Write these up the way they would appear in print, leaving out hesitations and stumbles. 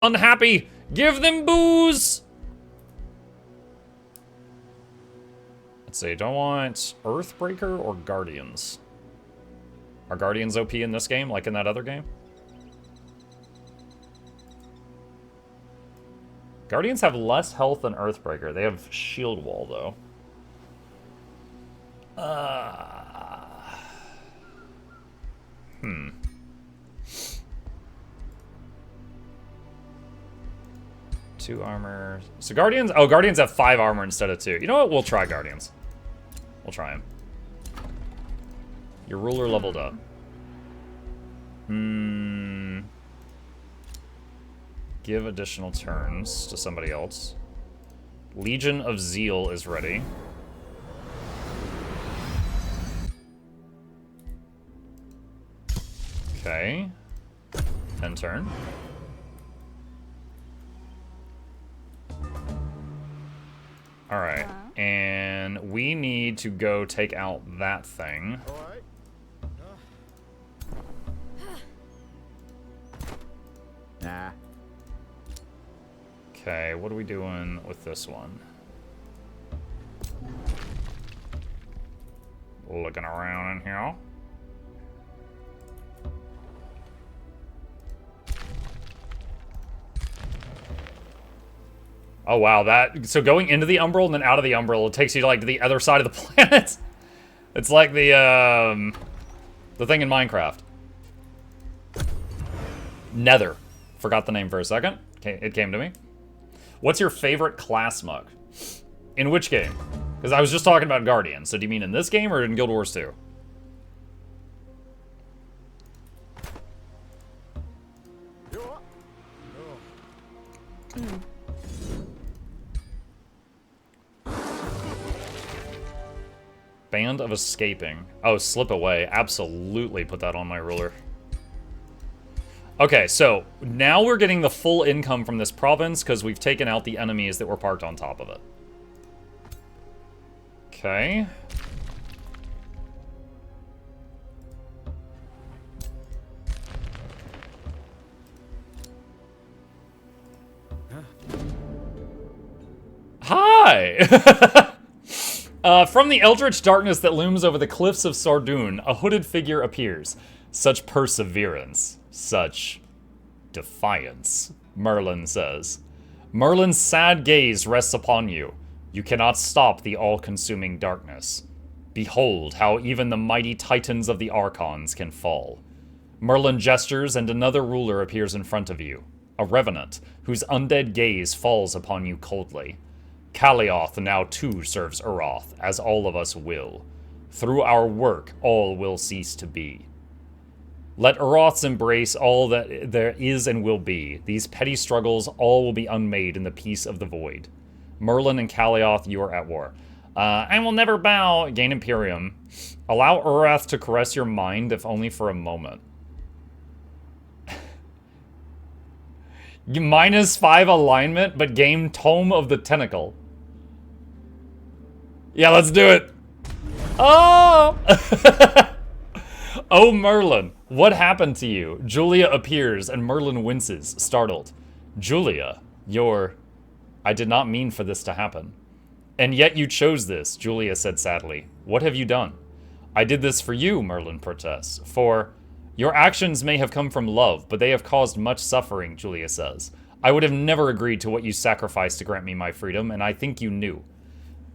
unhappy. Give them booze. Let's see, do I want Earthbreaker or Guardians? Are Guardians OP in this game, like in that other game? Guardians have less health than Earthbreaker. They have Shield Wall, though. Two armor. So Guardians... Oh, Guardians have 5 armor instead of 2. You know what? We'll try Guardians. We'll try him. Your ruler leveled up. Give additional turns to somebody else. Legion of Zeal is ready. Okay. End turn. Alright. And we need to go take out that thing. Nah. Okay, what are we doing with this one? Looking around in here. Oh wow, that... So going into the Umbral and then out of the Umbral, it takes you to, like, to the other side of the planet. It's like the thing in Minecraft. Nether. Forgot the name for a second. It came to me. What's your favorite class mug? In which game? Because I was just talking about Guardian. So do you mean in this game or in Guild Wars 2? Band of Escaping. Oh, Slip Away. Absolutely put that on my ruler. Okay, so now we're getting the full income from this province because we've taken out the enemies that were parked on top of it. Okay. Hi! From the eldritch darkness that looms over the cliffs of Sardoon, a hooded figure appears. Such perseverance. Such defiance, Merlin says. Merlin's sad gaze rests upon you. You cannot stop the all-consuming darkness. Behold how even the mighty titans of the Archons can fall. Merlin gestures and another ruler appears in front of you. A revenant, whose undead gaze falls upon you coldly. Kalioth now too serves Uroth, as all of us will. Through our work, all will cease to be. Let Uroths embrace all that there is and will be. These petty struggles, all will be unmade in the peace of the void. Merlin and Kalioth, you are at war. I will never bow. Gain Imperium. Allow Uroth to caress your mind, if only for a moment. -5 alignment, but gain Tome of the Tentacle. Yeah, let's do it. Oh! Oh, Merlin, what happened to you? Julia appears, and Merlin winces, startled. Julia, I did not mean for this to happen. And yet you chose this, Julia said sadly. What have you done? I did this for you, Merlin protests. For your actions may have come from love, but they have caused much suffering, Julia says. I would have never agreed to what you sacrificed to grant me my freedom, and I think you knew.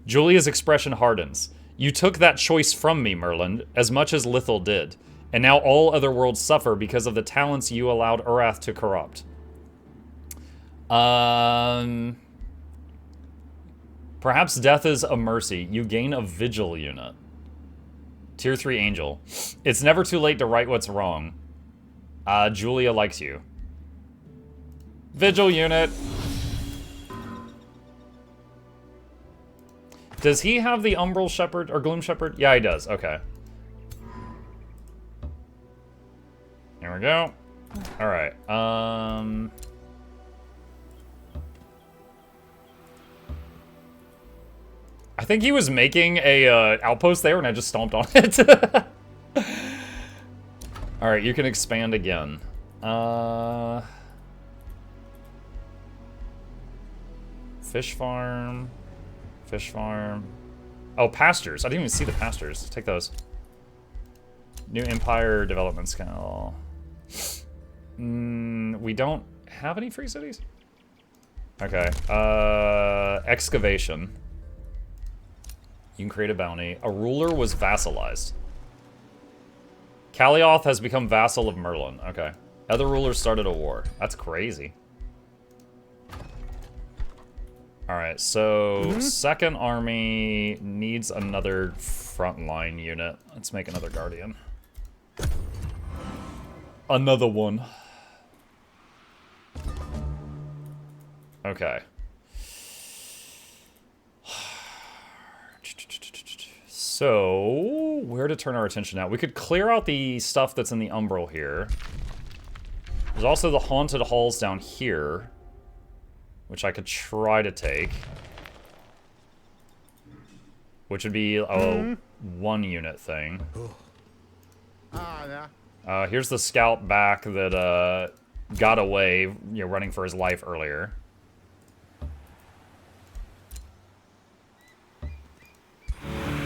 Julia's expression hardens. You took that choice from me, Merlin, as much as Lithel did. And now all other worlds suffer because of the talents you allowed Urath to corrupt. Perhaps death is a mercy. You gain a Vigil unit. Tier 3 Angel. It's never too late to right what's wrong. Julia likes you. Vigil unit. Does he have the Umbral Shepherd or Gloom Shepherd? Yeah, he does. Okay. Here we go. All right. I think he was making a outpost there, and I just stomped on it. All right, you can expand again. Fish farm. Fish farm. Oh, pastures. I didn't even see the pastures. Take those. New Empire development scale. We don't have any free cities? Okay. Excavation. You can create a bounty. A ruler was vassalized. Kalioth has become vassal of Merlin. Okay. Other rulers started a war. That's crazy. Alright, so second army needs another frontline unit. Let's make another guardian. Another one. Okay. So, where to turn our attention now? We could clear out the stuff that's in the Umbral here. There's also the Haunted Halls down here, which I could try to take. Which would be a one-unit thing. Here's the scout back that got away, you know, running for his life earlier.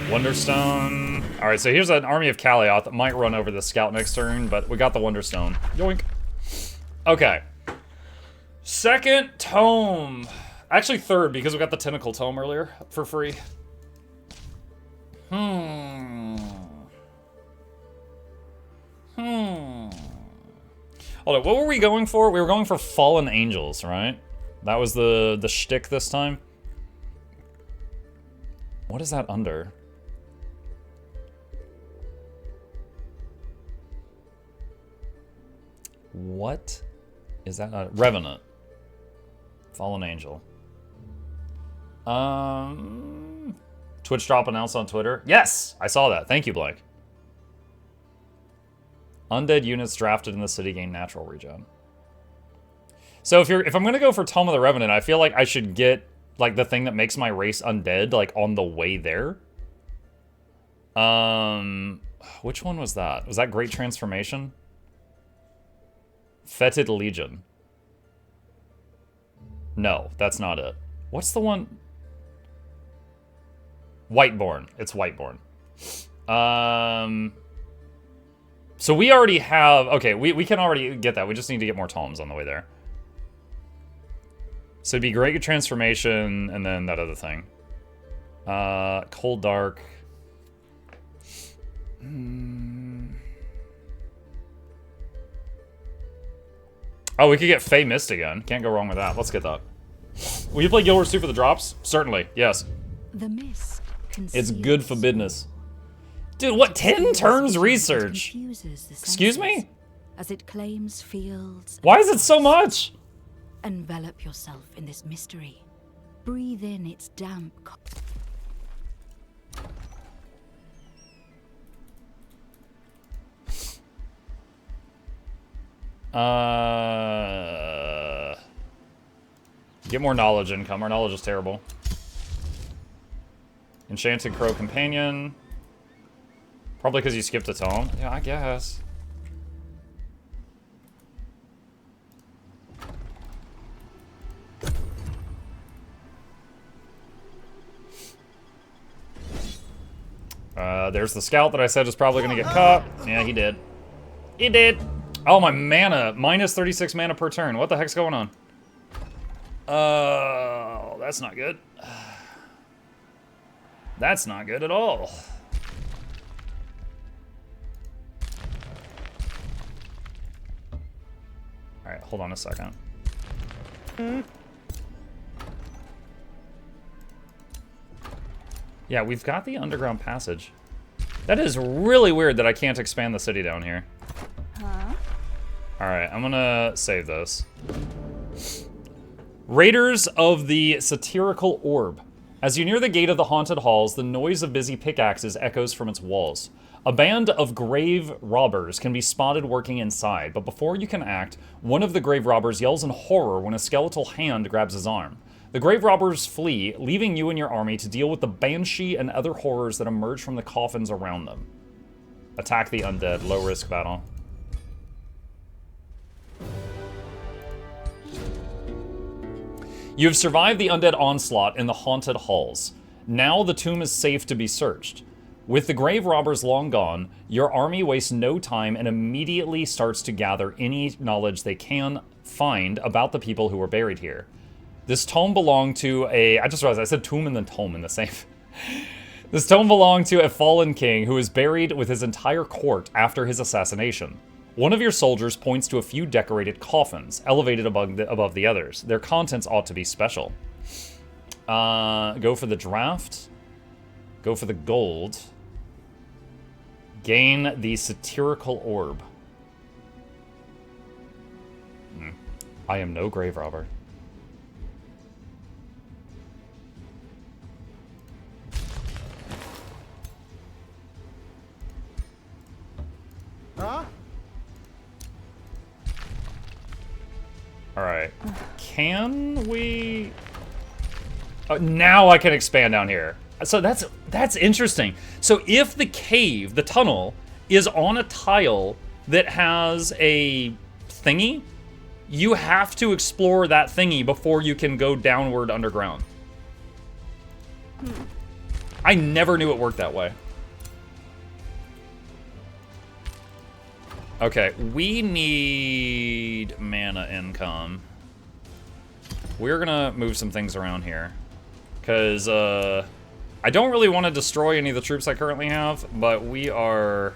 Wonderstone. Alright, so here's an army of Kalioth that might run over the scout next turn, but we got the Wonderstone. Yoink. Okay. Second tome. Actually third, because we got the Tentacle Tome earlier for free. Hold on, what were we going for? We were going for Fallen Angels, right? That was the shtick this time. What is that under? What is that? Revenant. Fallen Angel. Twitch drop announced on Twitter. Yes, I saw that. Thank you, Blake. Undead units drafted in the city gain natural regen. So if I'm gonna go for Tome of the Revenant, I feel like I should get like the thing that makes my race undead like on the way there. Which one was that? Was that Great Transformation? Fetid Legion. No, that's not it. What's the one? Whiteborn. It's Whiteborn. So we already have... Okay, we can already get that. We just need to get more tomes on the way there. So it'd be Great Transformation, and then that other thing. Cold Dark. Oh, we could get Fey Mist again. Can't go wrong with that. Let's get that. Will you play Guild Wars 2 for the drops? Certainly, yes. The mist it's good for business. Dude, what? 10 turns research? Excuse me? As it claims fields. Why is it so much? Envelop yourself in this mystery. Breathe in its damp. Get more knowledge income. Our knowledge is terrible. Enchanted Crow Companion. Probably because you skipped a tome. Yeah, I guess. There's the scout that I said is probably going to get caught. Yeah, he did. He did. Oh, my mana. Minus 36 mana per turn. What the heck's going on? Oh, that's not good. That's not good at all. Alright, hold on a second. Yeah, we've got the underground passage. That is really weird that I can't expand the city down here. Huh? Alright, I'm gonna save this. Raiders of the Satirical Orb. As you near the gate of the haunted halls, the noise of busy pickaxes echoes from its walls. A band of grave robbers can be spotted working inside, but before you can act, one of the grave robbers yells in horror when a skeletal hand grabs his arm. The grave robbers flee, leaving you and your army to deal with the banshee and other horrors that emerge from the coffins around them. Attack the undead, low risk battle. You have survived the undead onslaught in the haunted halls. Now the tomb is safe to be searched. With the grave robbers long gone, your army wastes no time and immediately starts to gather any knowledge they can find about the people who were buried here. This tome belonged to a... I just realized I said tomb and then tome in the same... This tome belonged to a fallen king who was buried with his entire court after his assassination. One of your soldiers points to a few decorated coffins, elevated above the others. Their contents ought to be special. Go for the draft. Go for the gold. Gain the satirical orb. I am no grave robber. Huh? Alright. Can we... Oh, now I can expand down here. So that's interesting. So if the cave, the tunnel, is on a tile that has a thingy, you have to explore that thingy before you can go downward underground. I never knew it worked that way. Okay, we need mana income. We're gonna move some things around here. Because, I don't really want to destroy any of the troops I currently have, but we're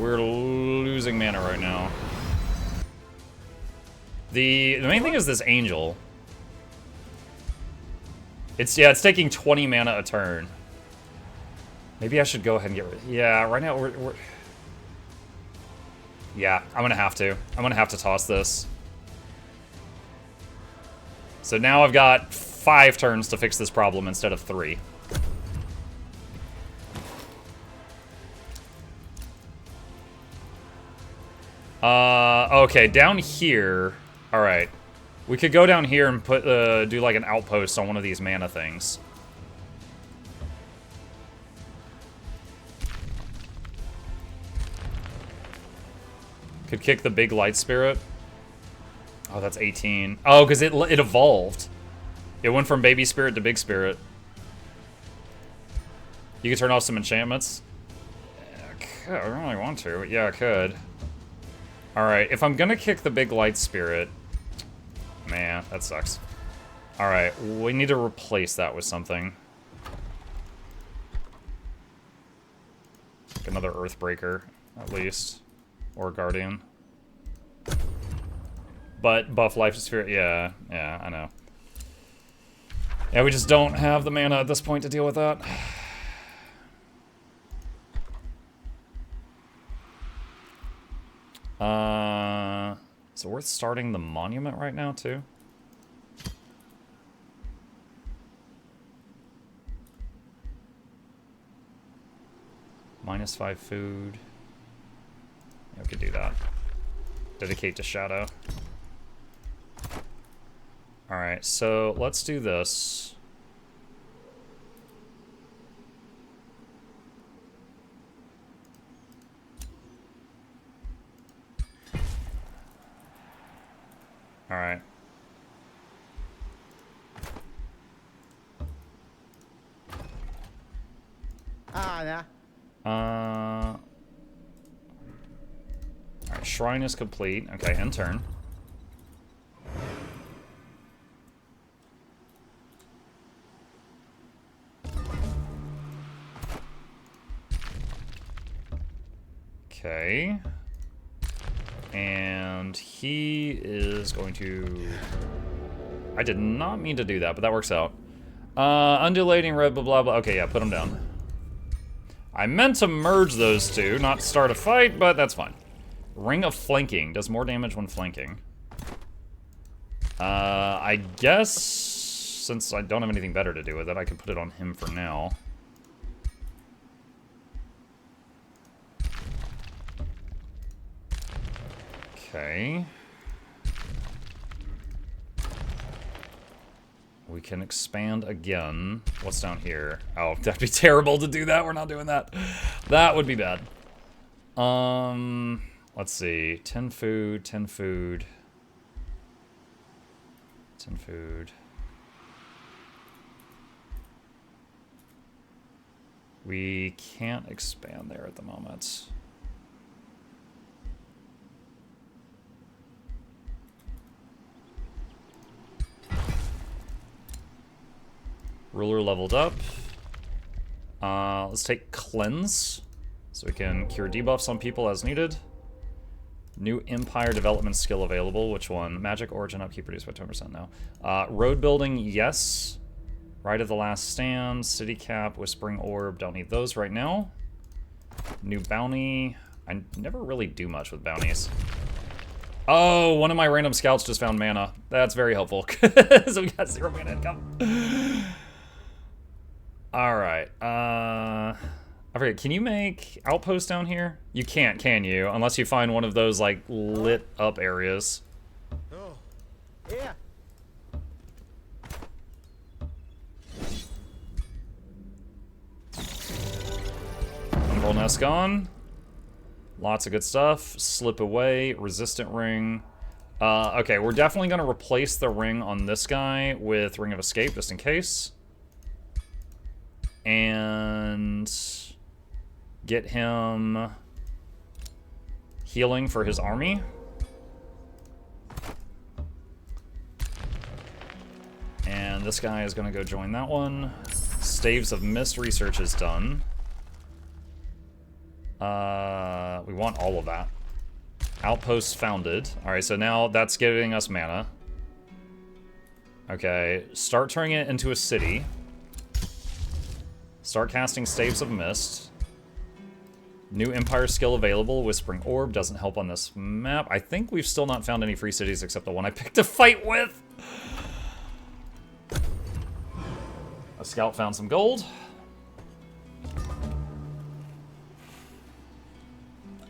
losing mana right now. The main thing is this angel. It's taking 20 mana a turn. Maybe I should go ahead and get rid of... Yeah, right now we're... Yeah, I'm gonna have to toss this. So now I've got 5 turns to fix this problem instead of 3. Okay, down here... Alright. We could go down here and put do like an outpost on one of these mana things. Could kick the big light spirit. Oh, that's 18. Oh, because it evolved. It went from baby spirit to big spirit. You could turn off some enchantments. Yeah, I don't really want to, but yeah, I could. Alright, if I'm gonna kick the big light spirit... Man, that sucks. Alright, we need to replace that with something. Like another Earthbreaker, at least. Or Guardian. But buff life spirit, yeah, I know. Yeah, we just don't have the mana at this point to deal with that. Is it worth starting the monument right now, too? -5 food. Yeah, we could do that. Dedicate to Shadow. Alright, so let's do this. Alright. Yeah. Alright, shrine is complete. Okay, end turn. Okay. And he is going to... I did not mean to do that, but that works out. Undulating red, blah, blah, blah. Okay, yeah, put him down. I meant to merge those two, not start a fight, but that's fine. Ring of Flanking. Does more damage when flanking. I guess, since I don't have anything better to do with it, I can put it on him for now. Okay. We can expand again. What's down here? Oh, that'd be terrible to do that. We're not doing that. That would be bad. Let's see. 10 food, 10 food. 10 food. We can't expand there at the moment. Ruler leveled up. Let's take Cleanse, so we can cure debuffs on people as needed. New Empire development skill available. Which one? Magic Origin upkeep reduced by 20% now. Road building, yes. Right of the Last Stand, City Cap, Whispering Orb. Don't need those right now. New bounty. I never really do much with bounties. Oh, one of my random scouts just found mana. That's very helpful. So we got 0 mana income. Alright, I forget, can you make outposts down here? You can't, can you? Unless you find one of those, like, lit up areas. Oh, yeah. Umbral Nest gone. Lots of good stuff. Slip away, resistant ring. Okay, we're definitely gonna replace the ring on this guy with Ring of Escape, just in case. And get him healing for his army. And this guy is going to go join that one. Staves of Mist research is done. We want all of that. Outposts founded. Alright, so now that's giving us mana. Okay, start turning it into a city. Start casting Staves of Mist. New Empire skill available. Whispering Orb doesn't help on this map. I think we've still not found any free cities except the one I picked a fight with. A scout found some gold.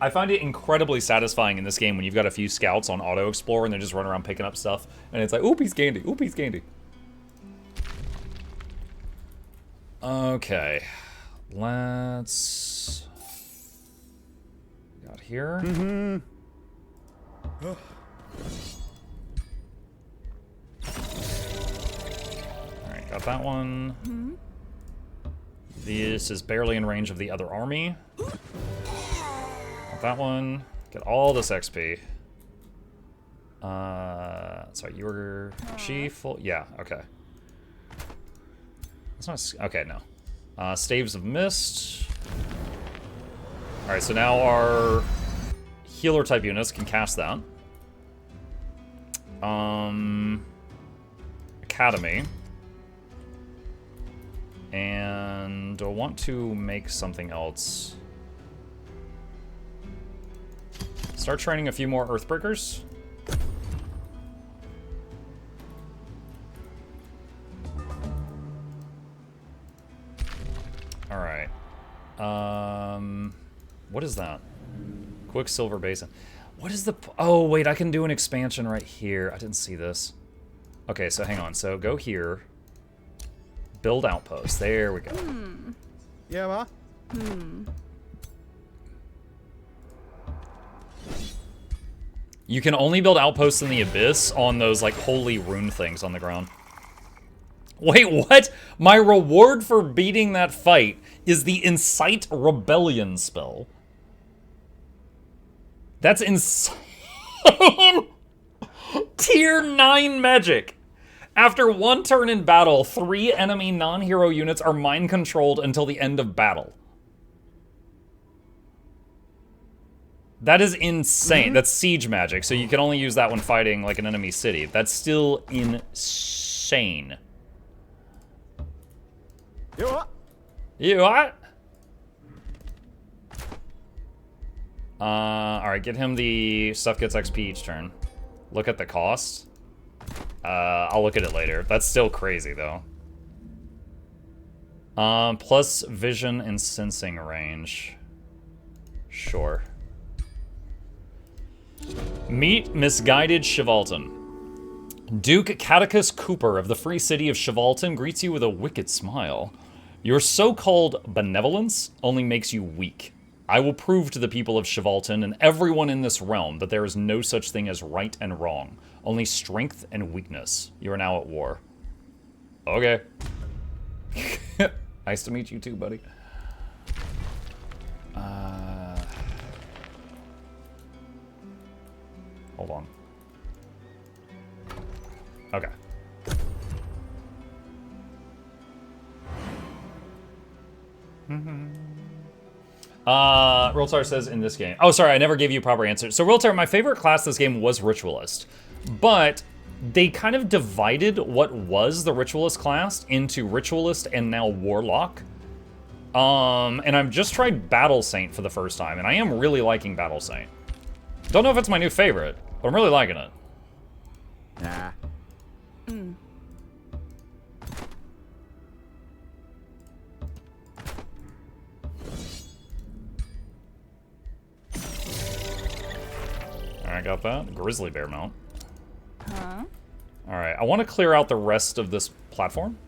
I find it incredibly satisfying in this game when you've got a few scouts on auto explore and they just run around picking up stuff. And it's like, ooh, piece candy. Ooh, piece candy. Okay, let's got here. All right, got that one. This is barely in range of the other army. Got that one. Get all this XP. Sorry, you were full? Yeah, okay. That's not, okay, no. Staves of Mist. Alright, so now our healer type units can cast that. Academy. And I want to make something else. Start training a few more Earthbreakers. Alright. What is that? Quicksilver Basin. What is the... Oh, wait, I can do an expansion right here. I didn't see this. Okay, so hang on. So go here. Build outpost. There we go. Yeah, ma? You can only build outposts in the Abyss on those, like, holy rune things on the ground. Wait, what? My reward for beating that fight is the Incite Rebellion spell. That's insane! Tier 9 magic! After one turn in battle, 3 enemy non-hero units are mind-controlled until the end of battle. That is insane. That's siege magic, so you can only use that when fighting, like, an enemy city. That's still insane. You what? You what? Alright, get him the stuff gets XP each turn. Look at the cost. I'll look at it later. That's still crazy, though. Plus vision and sensing range. Sure. Meet Misguided Chivalton. Duke Catechus Cooper of the Free City of Chivalton greets you with a wicked smile. Your so-called benevolence only makes you weak. I will prove to the people of Chevalton and everyone in this realm that there is no such thing as right and wrong. Only strength and weakness. You are now at war. Okay. Nice to meet you too, buddy. Hold on. Okay. Realtar says in this game. Oh, sorry, I never gave you a proper answer. So, Realtar, my favorite class this game was Ritualist. But they kind of divided what was the Ritualist class into Ritualist and now Warlock. And I've just tried Battle Saint for the first time, and I am really liking Battle Saint. Don't know if it's my new favorite, but I'm really liking it. Nah. Alright, got that. Grizzly Bear mount. Huh? Alright, I want to clear out the rest of this platform.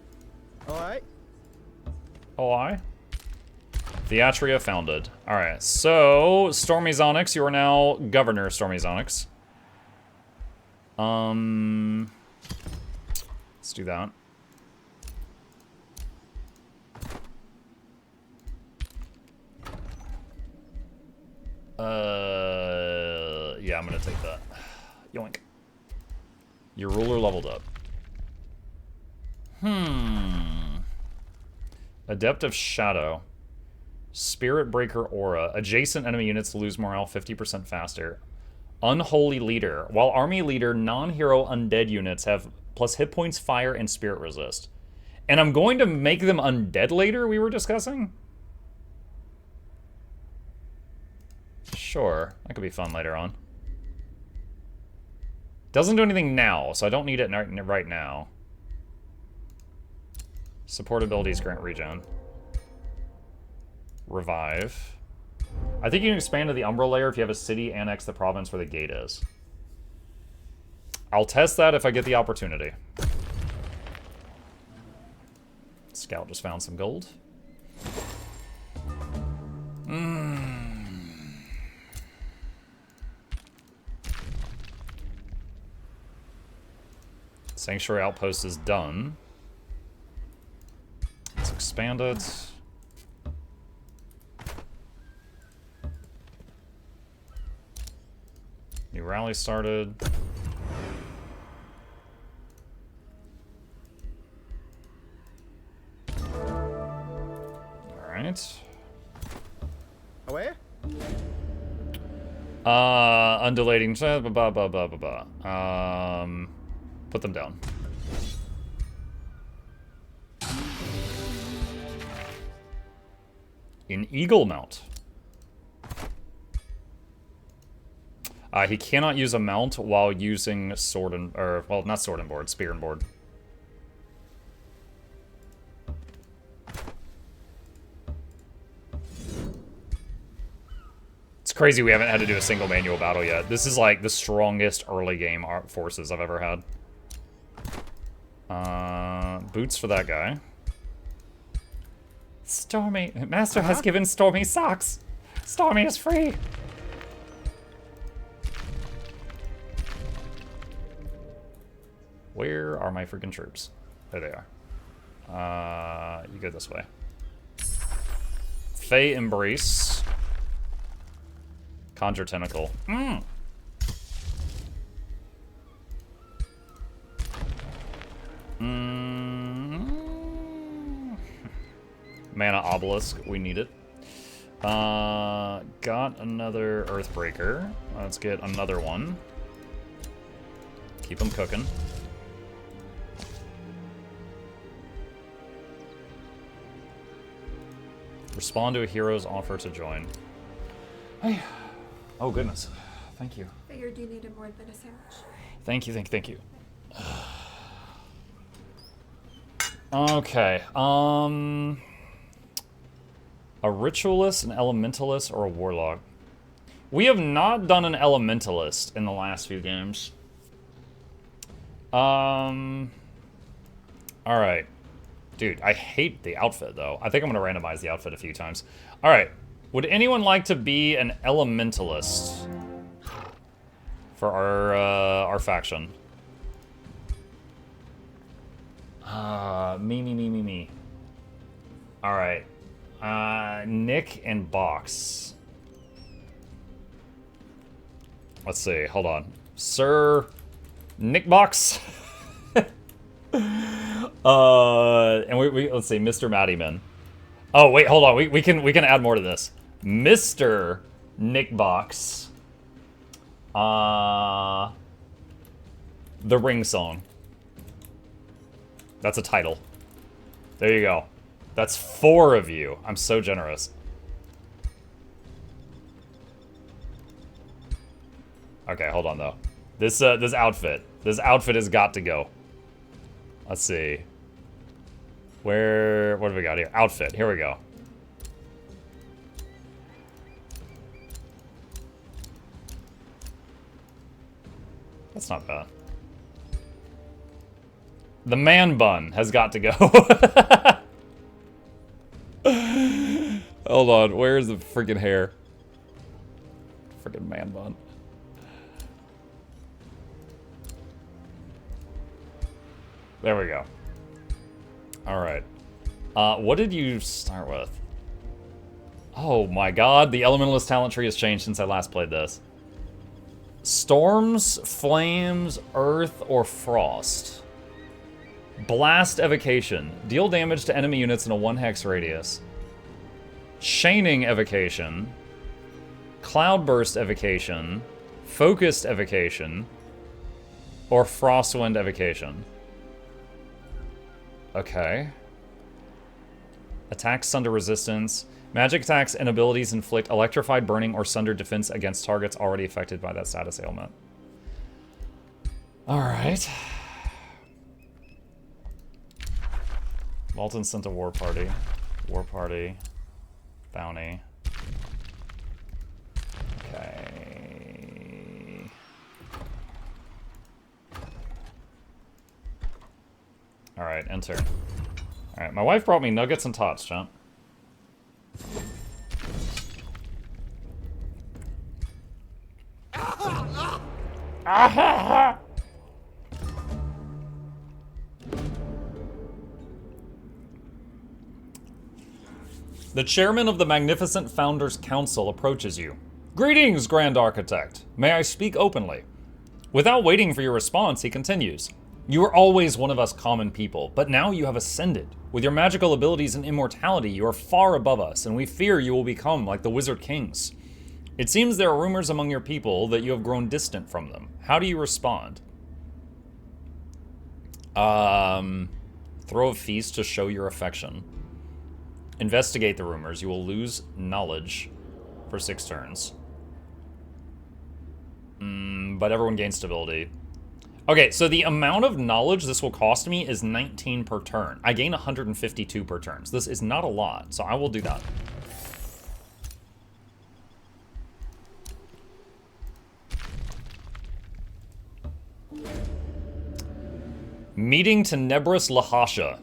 Alright. Oh, I? Theatria founded. Alright, so Stormy Zonix, you are now Governor Stormy Zonix. Let's do that. Yeah, I'm gonna take that. Yoink. Your ruler leveled up. Adept of Shadow. Spirit Breaker Aura. Adjacent enemy units lose morale 50% faster. Unholy Leader. While Army Leader, non-hero undead units have plus hit points, fire, and spirit resist. And I'm going to make them undead later, we were discussing? Sure, that could be fun later on. Doesn't do anything now, so I don't need it right now. Support abilities grant regen. Revive. I think you can expand to the Umbral layer if you have a city annex the province where the gate is. I'll test that if I get the opportunity. Scout just found some gold. Sanctuary Outpost is done. Let's expand it. New rally started. Alright. Away? Undulating. Put them down. In Eagle Mount. He cannot use a mount while using sword and, or, well, not sword and board, spear and board. It's crazy we haven't had to do a single manual battle yet. This is like the strongest early game forces I've ever had. Boots for that guy. Stormy, Master has given Stormy socks. Stormy is free. Where are my freaking troops? There they are. You go this way. Fey Embrace. Conjure Tentacle. Mana Obelisk, we need it. Got another Earthbreaker. Let's get another one. Keep them cooking. Respond to a hero's offer to join. Hey. Oh, goodness. Thank you. Figured you needed more than a sandwich. Thank you. Okay. A Ritualist, an Elementalist, or a Warlock? We have not done an Elementalist in the last few games. Alright. Dude, I hate the outfit, though. I think I'm going to randomize the outfit a few times. Alright. Would anyone like to be an elementalist for our faction? Me. All right. Nick and Box. Let's see. Hold on. Sir Nick Box. And we let's see, Mr. Mattyman. Oh wait, hold on. We can add more to this. Mr. Nick Box. The Ring Song. That's a title. There you go. That's 4 of you. I'm so generous. Okay, hold on though. This outfit has got to go. Let's see. What have we got here? Outfit. Here we go. That's not bad. The man bun has got to go. Hold on, where's the freaking hair? Freaking man bun. There we go. All right. What did you start with? Oh my god, the Elementalist talent tree has changed since I last played this. Storms, flames, earth, or frost. Blast evocation. Deal damage to enemy units in a 1 hex radius. Chaining evocation. Cloudburst evocation. Focused evocation. Or frostwind evocation. Okay. Attacks sunder resistance. Magic attacks and abilities inflict electrified, burning, or sundered defense against targets already affected by that status ailment. Alright. Walton sent a war party. War party. Bounty. Okay. Alright, enter. Alright, my wife brought me nuggets and tots, John. The chairman of the Magnificent Founders Council approaches you. Greetings, Grand Architect. May I speak openly? Without waiting for your response, he continues. You were always one of us common people, but now you have ascended. With your magical abilities and immortality, you are far above us, and we fear you will become like the Wizard Kings. It seems there are rumors among your people that you have grown distant from them. How do you respond? Throw a feast to show your affection. Investigate the rumors. You will lose knowledge for 6 turns. But everyone gains stability. Okay, so the amount of knowledge this will cost me is 19 per turn. I gain 152 per turn. So this is not a lot, so I will do that. Meeting Tenebrous Lahasha.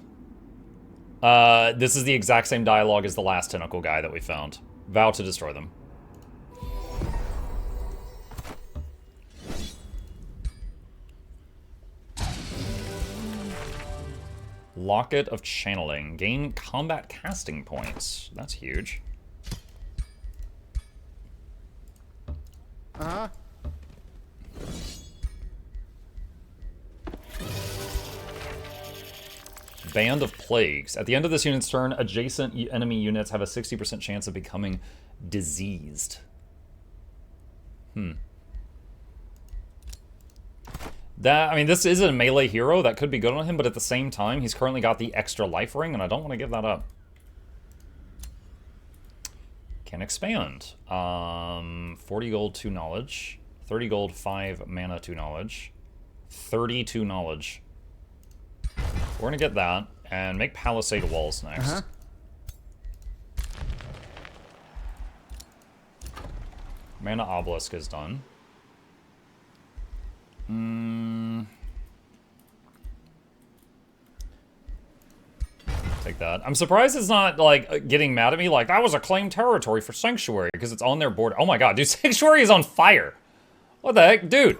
This is the exact same dialogue as the last tentacle guy that we found. Vow to destroy them. Locket of Channeling. Gain combat casting points. That's huge. Uh-huh. Band of Plagues. At the end of this unit's turn, adjacent enemy units have a 60% chance of becoming diseased. I mean, this is a melee hero. That could be good on him, but at the same time, he's currently got the extra life ring, and I don't want to give that up. Can expand. 40 gold, 2 knowledge. 30 gold, 5 mana, 2 knowledge. 32 knowledge. We're gonna get that, and make Palisade Walls next. Uh-huh. Mana Obelisk is done. Take that. I'm surprised it's not, like, getting mad at me like, that was a claimed territory for Sanctuary, because it's on their border. Oh my god, dude, Sanctuary is on fire! What the heck? Dude!